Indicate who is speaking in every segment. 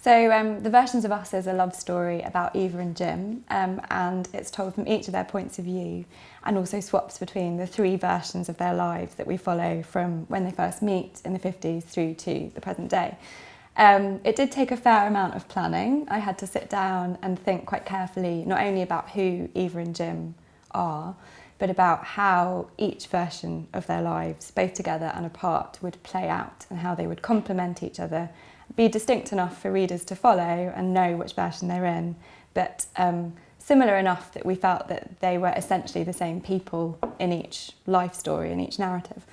Speaker 1: So the Versions of Us is a love story about Eva and Jim, and it's told from each of their points of view, and also swaps between the three versions of their lives that we follow from when they first meet in the 50s through to the present day. It did take a fair amount of planning. I had to sit down and think quite carefully, not only about who Eva and Jim are, but about how each version of their lives, both together and apart, would play out and how they would complement each other, be distinct enough for readers to follow and know which version they're in, but similar enough that we felt that they were essentially the same people in each life story, in each narrative.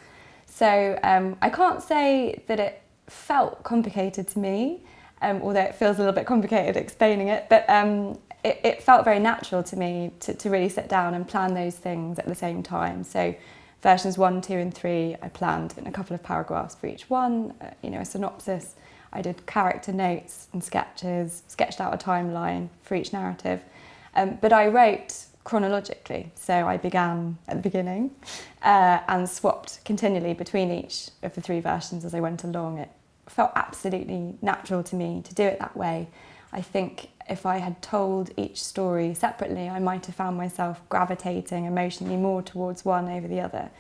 Speaker 1: So I can't say that it felt complicated to me, although it feels a little bit complicated explaining it, but it felt very natural to me to really sit down and plan those things at the same time. So versions 1, 2 and 3, I planned in a couple of paragraphs for each one, a synopsis. I did character notes and sketches, sketched out a timeline for each narrative, but I wrote chronologically. So I began at the beginning and swapped continually between each of the three versions as I went along. It felt absolutely natural to me to do it that way. I think if I had told each story separately, I might have found myself gravitating emotionally more towards one over the other.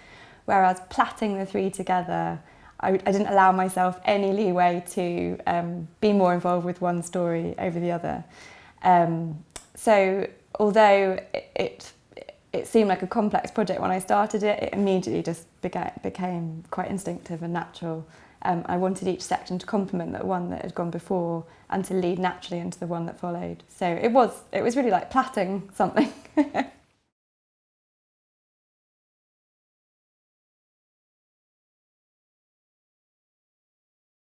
Speaker 1: Whereas plaiting the three together, I didn't allow myself any leeway to be more involved with one story over the other. So although it seemed like a complex project when I started it, it immediately just became quite instinctive and natural. I wanted each section to complement the one that had gone before and to lead naturally into the one that followed. So it was really like plaiting something.